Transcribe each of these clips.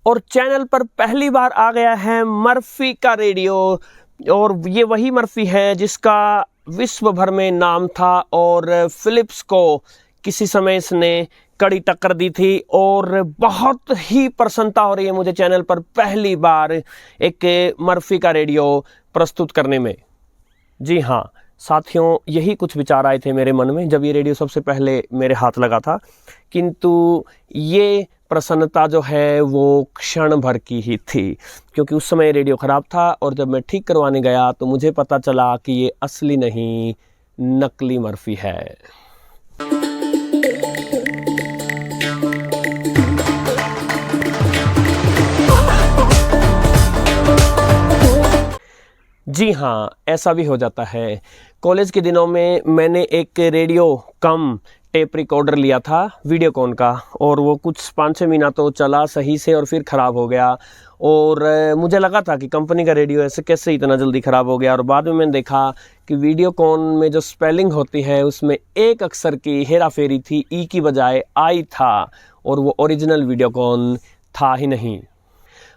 और चैनल पर पहली बार आ गया है मर्फी का रेडियो। और ये वही मर्फी है जिसका विश्व भर में नाम था और फिलिप्स को किसी समय इसने कड़ी टक्कर दी थी। और बहुत ही प्रसन्नता हो रही है मुझे चैनल पर पहली बार एक मर्फी का रेडियो प्रस्तुत करने में। जी हाँ साथियों, यही कुछ विचार आए थे मेरे मन में जब ये रेडियो सबसे पहले मेरे हाथ लगा था, किंतु ये प्रसन्नता जो है वो क्षण भर की ही थी, क्योंकि उस समय रेडियो ख़राब था और जब मैं ठीक करवाने गया तो मुझे पता चला कि ये असली नहीं नकली मर्फी है। जी हाँ, ऐसा भी हो जाता है। कॉलेज के दिनों में मैंने एक रेडियो कम टेप रिकॉर्डर लिया था वीडियोकॉन का, और वो कुछ 5-6 महीना तो चला सही से और फिर ख़राब हो गया। और मुझे लगा था कि कंपनी का रेडियो ऐसे कैसे इतना जल्दी ख़राब हो गया। और बाद में मैंने देखा कि वीडियोकॉन में जो स्पेलिंग होती है उसमें एक अक्षर की हेरा फेरी थी, ई की बजाय आई था, और वो ओरिजिनल वीडियोकॉन था ही नहीं।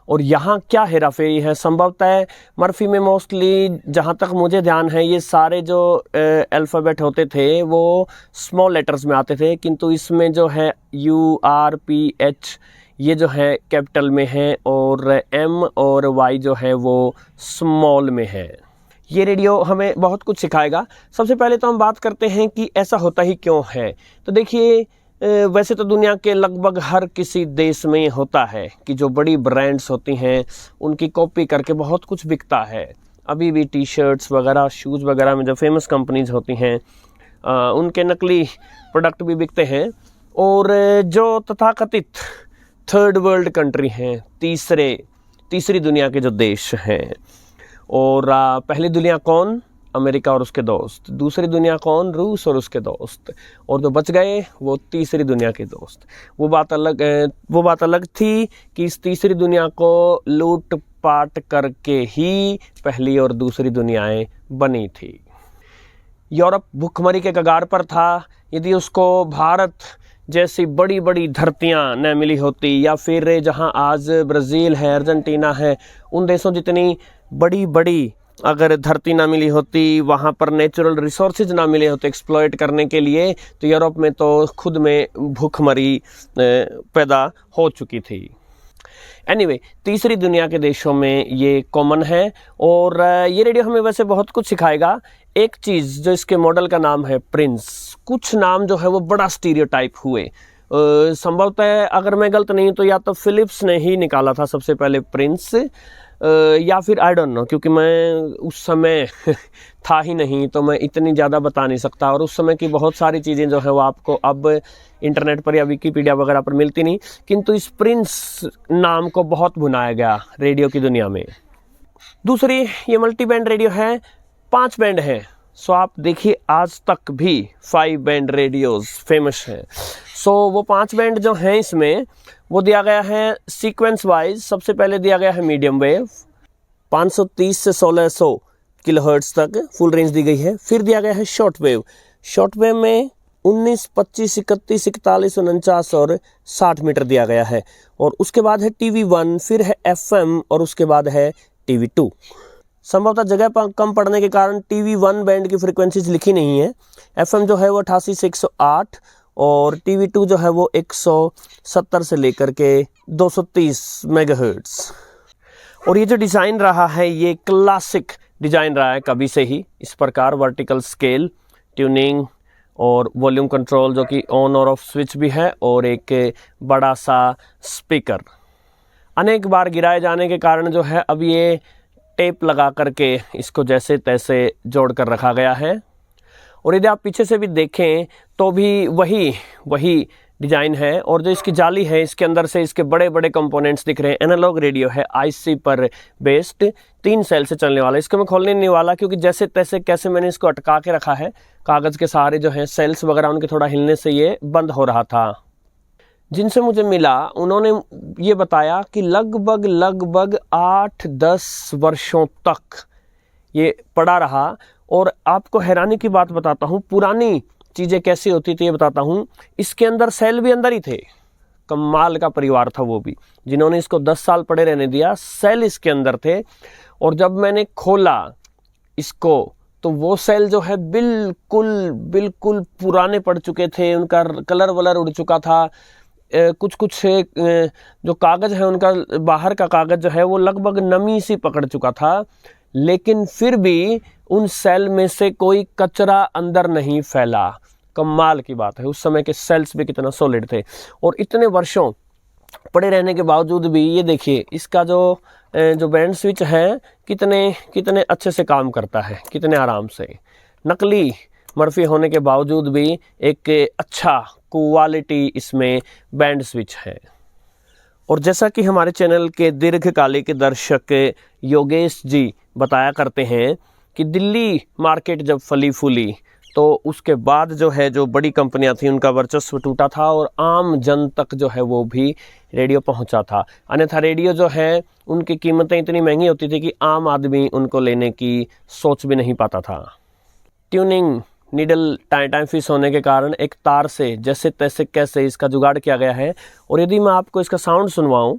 और यहाँ क्या हेरा फेरी है, संभवतः मर्फी में मोस्टली जहाँ तक मुझे ध्यान है ये सारे जो अल्फ़ाबेट होते थे वो स्मॉल लेटर्स में आते थे, किंतु इसमें जो है URPH ये जो है कैपिटल में है और M और Y जो है वो स्मॉल में है। ये रेडियो हमें बहुत कुछ सिखाएगा। सबसे पहले तो हम बात करते हैं कि ऐसा होता ही क्यों है। तो देखिए, वैसे तो दुनिया के लगभग हर किसी देश में होता है कि जो बड़ी ब्रांड्स होती हैं उनकी कॉपी करके बहुत कुछ बिकता है। अभी भी टी शर्ट्स वगैरह, शूज़ वगैरह में जो फेमस कंपनीज होती हैं उनके नकली प्रोडक्ट भी बिकते हैं। और जो तथाकथित थर्ड वर्ल्ड कंट्री हैं, तीसरी दुनिया के जो देश हैं, और पहली दुनिया कौन? अमेरिका और उसके दोस्त। दूसरी दुनिया कौन? रूस और उसके दोस्त। और जो बच गए वो तीसरी दुनिया के दोस्त। वो बात अलग थी कि इस तीसरी दुनिया को लूट पाट करके ही पहली और दूसरी दुनियाएं बनी थी। यूरोप भूखमरी के कगार पर था। यदि उसको भारत जैसी बड़ी बड़ी धरतियां न मिली होती, या फिर जहां आज ब्राज़ील है, अर्जेंटीना है, उन देशों जितनी बड़ी बड़ी अगर धरती ना मिली होती, वहाँ पर नेचुरल रिसोर्सेज ना मिले होते एक्सप्लॉइट करने के लिए, तो यूरोप में तो खुद में भूखमरी पैदा हो चुकी थी। एनीवे, तीसरी दुनिया के देशों में ये कॉमन है। और ये रेडियो हमें वैसे बहुत कुछ सिखाएगा। एक चीज़ जो इसके मॉडल का नाम है प्रिंस। कुछ नाम जो है वो बड़ा स्टीरियोटाइप हुए। संभवतः अगर मैं गलत नहीं तो या तो फिलिप्स ने ही निकाला था सबसे पहले प्रिंस, या फिर आई डोंट नो, क्योंकि मैं उस समय था ही नहीं तो मैं इतनी ज़्यादा बता नहीं सकता। और उस समय की बहुत सारी चीज़ें जो है वो आपको अब इंटरनेट पर या विकिपीडिया वगैरह पर मिलती नहीं, किंतु इस प्रिंस नाम को बहुत भुनाया गया रेडियो की दुनिया में। दूसरी, ये मल्टी बैंड रेडियो है, 5 बैंड हैं। सो आप देखिए आज तक भी 5 बैंड रेडियोज़ फेमस हैं। सो वो 5 बैंड जो हैं इसमें वो दिया गया है सीक्वेंस वाइज। सबसे पहले दिया गया है मीडियम वेव, 530 से 1600 किलोहर्ट्ज़ तक फुल रेंज दी गई है। फिर दिया गया है शॉर्ट वेव। शॉर्ट वेव में 19, 25, 31, 41, 49 और 60 मीटर दिया गया है। और उसके बाद है TV1, फिर है FM और उसके बाद है TV2। संभवतः जगह कम पड़ने के कारण TV1 बैंड की फ्रिक्वेंसीज लिखी नहीं है। FM जो है वो 88 से 108 और TV2 जो है वो 170 से लेकर के 230 मेगाहर्ट्ज़। और ये जो डिज़ाइन रहा है ये क्लासिक डिज़ाइन रहा है कभी से ही। इस प्रकार वर्टिकल स्केल, ट्यूनिंग और वॉल्यूम कंट्रोल जो कि ऑन और ऑफ स्विच भी है, और एक बड़ा सा स्पीकर। अनेक बार गिराए जाने के कारण जो है अब ये टेप लगा करके इसको जैसे तैसे जोड़ कर रखा गया है। और यदि आप पीछे से भी देखें तो भी वही डिज़ाइन है। और जो इसकी जाली है इसके अंदर से इसके बड़े बड़े कंपोनेंट्स दिख रहे हैं। एनालॉग रेडियो है, IC पर बेस्ड, 3 सेल से चलने वाला। इसको मैं खोलने नहीं वाला क्योंकि जैसे तैसे कैसे मैंने इसको अटका के रखा है, कागज़ के सहारे जो है सेल्स वगैरह उनके थोड़ा हिलने से ये बंद हो रहा था। जिनसे मुझे मिला उन्होंने ये बताया कि लगभग 8-10 वर्षों तक ये पड़ा रहा। और आपको हैरानी की बात बताता हूँ, पुरानी चीज़ें कैसी होती थी ये बताता हूँ। इसके अंदर सेल भी अंदर ही थे, कमाल का परिवार था वो भी, जिन्होंने इसको 10 साल पड़े रहने दिया। सेल इसके अंदर थे और जब मैंने खोला इसको तो वो सेल जो है बिल्कुल बिल्कुल पुराने पड़ चुके थे, उनका कलर वलर उड़ चुका था। कुछ कुछ जो कागज़ है उनका, बाहर का कागज़ जो है वो लगभग नमी सी पकड़ चुका था, लेकिन फिर भी उन सेल में से कोई कचरा अंदर नहीं फैला। कमाल की बात है, उस समय के सेल्स भी कितना सॉलिड थे। और इतने वर्षों पड़े रहने के बावजूद भी ये देखिए इसका जो बैंड स्विच है कितने कितने अच्छे से काम करता है, कितने आराम से। नकली मर्फी होने के बावजूद भी एक अच्छा क्वालिटी इसमें बैंड स्विच है। और जैसा कि हमारे चैनल के दीर्घकालिक दर्शक योगेश जी बताया करते हैं कि दिल्ली मार्केट जब फली फूली तो उसके बाद जो है जो बड़ी कंपनियां थी उनका वर्चस्व टूटा था और आम जन तक जो है वो भी रेडियो पहुंचा था। अन्यथा रेडियो जो है उनकी कीमतें इतनी महंगी होती थी कि आम आदमी उनको लेने की सोच भी नहीं पाता था। ट्यूनिंग नीडल टाइम फिश होने के कारण एक तार से जैसे तैसे कैसे इसका जुगाड़ किया गया है। और यदि मैं आपको इसका साउंड सुनवाऊं,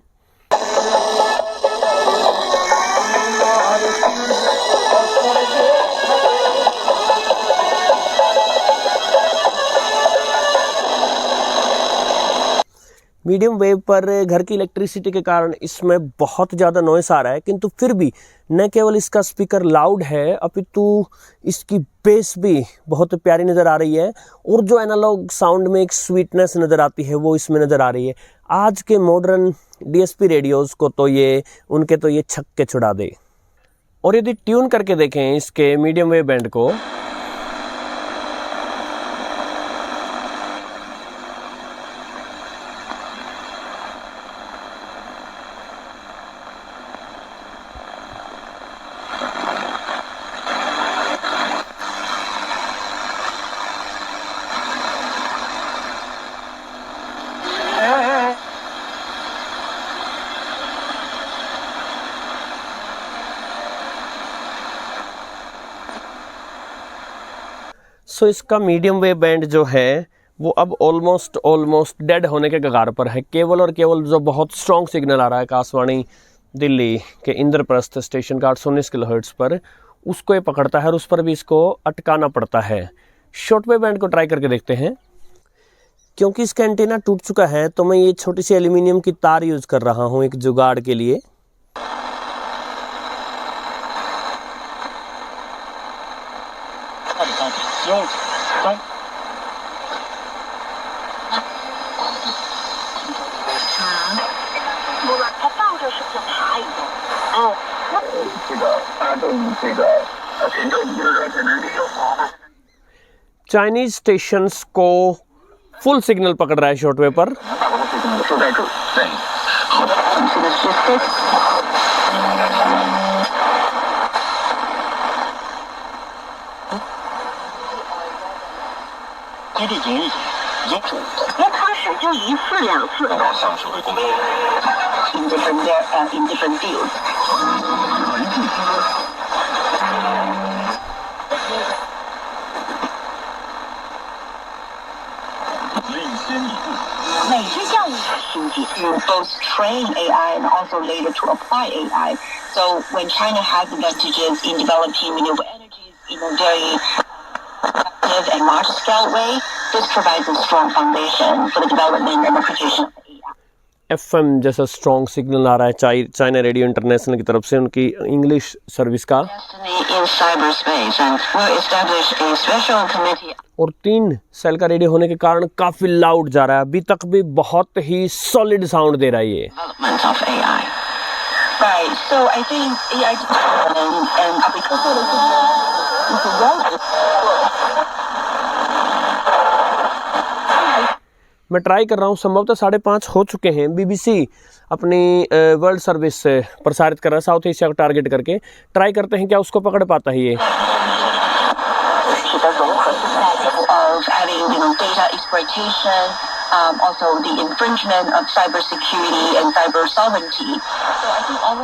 मीडियम वेव पर घर की इलेक्ट्रिसिटी के कारण इसमें बहुत ज़्यादा नॉइस आ रहा है, किंतु फिर भी न केवल इसका स्पीकर लाउड है अपितु इसकी बेस भी बहुत प्यारी नज़र आ रही है। और जो एनालॉग साउंड में एक स्वीटनेस नज़र आती है वो इसमें नज़र आ रही है। आज के मॉडर्न DSP रेडियोज़ को तो ये छक्के छुड़ा दे। और यदि ट्यून करके देखें इसके मीडियम वेव बैंड को, सो इसका मीडियम वेव बैंड जो है वो अब ऑलमोस्ट डेड होने के कगार पर है। केवल और केवल जो बहुत स्ट्रॉन्ग सिग्नल आ रहा है आकाशवाणी दिल्ली के इंद्रप्रस्थ स्टेशन का 819 किलोहर्ट्ज़ पर, उसको ये पकड़ता है और उस पर भी इसको अटकाना पड़ता है। शॉर्ट वेव बैंड को ट्राई करके देखते हैं। क्योंकि इसका एंटीना टूट चुका है तो मैं ये छोटी सी एल्यूमिनियम की तार यूज़ कर रहा हूँ एक जुगाड़ के लिए। चाइनीज स्टेशंस को फुल सिग्नल पकड़ रहा है शॉर्टवेव पर। both train AI and also later to apply AI. So when China has advantages in developing renewable energies in a very effective and large-scale way, this provides a strong foundation for the development and application of AI. FM जैसा strong signal आ रहा है China radio international की तरफ से उनकी English service का। और 3 cell का रेडियो होने के कारण काफी लाउड जा रहा है। अभी तक भी बहुत ही सॉलिड साउंड दे रहा है ये। मैं ट्राई कर रहा हूँ, संभवतः 5:30 हो चुके हैं। BBC अपनी वर्ल्ड सर्विस प्रसारित कर रहा है साउथ एशिया को टारगेट करके। ट्राई करते हैं क्या उसको पकड़ पाता है ये।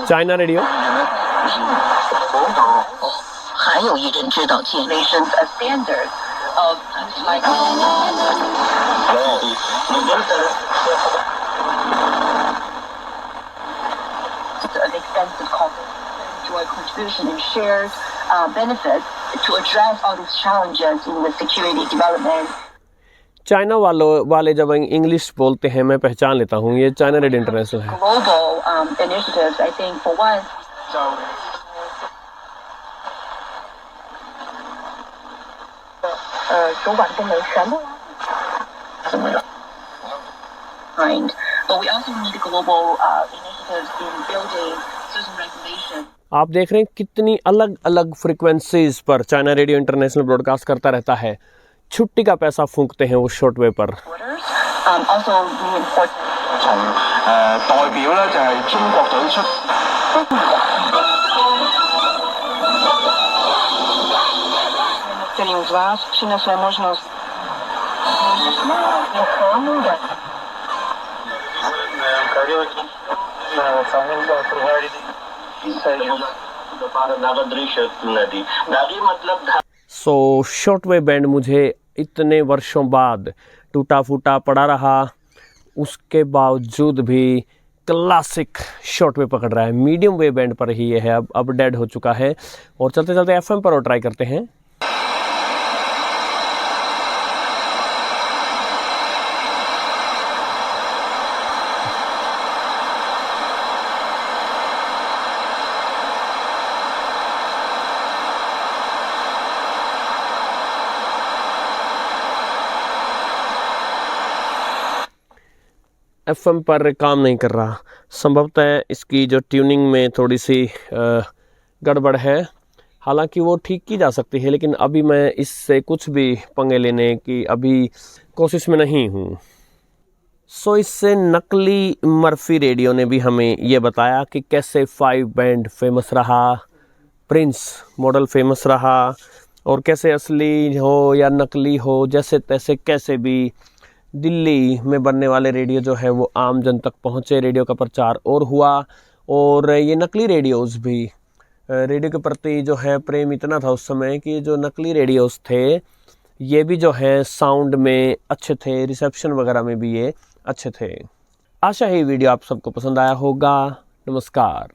China radio an extensive cooperation, joint contribution in shared benefits to address all these challenges in the security development. China वाले जब इंग्लिश बोलते हैं मैं पहचान लेता हूँ, ये चाइना रेडियो इंटरनेशनल है। Global initiatives, I think for one. But we also need global initiatives in building certain regulations. आप देख रहे हैं कितनी अलग अलग फ्रीक्वेंसीज पर चाइना रेडियो इंटरनेशनल ब्रॉडकास्ट करता रहता है। छुट्टी का पैसा फूंकते हैं वो शॉर्टवेव पर। Also really important. 代表咧就係中國隊出。Некоторым из вас принесла возможность. सो शॉर्टवेव बैंड मुझे इतने वर्षों बाद टूटा फूटा पड़ा रहा, उसके बावजूद भी क्लासिक शॉर्टवेव पकड़ रहा है। मीडियम वेव बैंड पर ही ये है, अब डेड हो चुका है। और चलते चलते एफएम पर और ट्राई करते हैं। एफएम पर काम नहीं कर रहा, संभवतः इसकी जो ट्यूनिंग में थोड़ी सी गड़बड़ है। हालांकि वो ठीक की जा सकती है, लेकिन अभी मैं इससे कुछ भी पंगे लेने की अभी कोशिश में नहीं हूँ। सो इससे नकली मर्फी रेडियो ने भी हमें ये बताया कि कैसे 5 बैंड फेमस रहा, प्रिंस मॉडल फेमस रहा, और कैसे असली हो या नकली हो, जैसे तैसे कैसे भी दिल्ली में बनने वाले रेडियो जो है वो आम जन तक पहुँचे, रेडियो का प्रचार और हुआ। और ये नकली रेडियोज़ भी, रेडियो के प्रति जो है प्रेम इतना था उस समय कि जो नकली रेडियोज़ थे ये भी जो है साउंड में अच्छे थे, रिसेप्शन वगैरह में भी ये अच्छे थे। आशा है ये वीडियो आप सबको पसंद आया होगा। नमस्कार।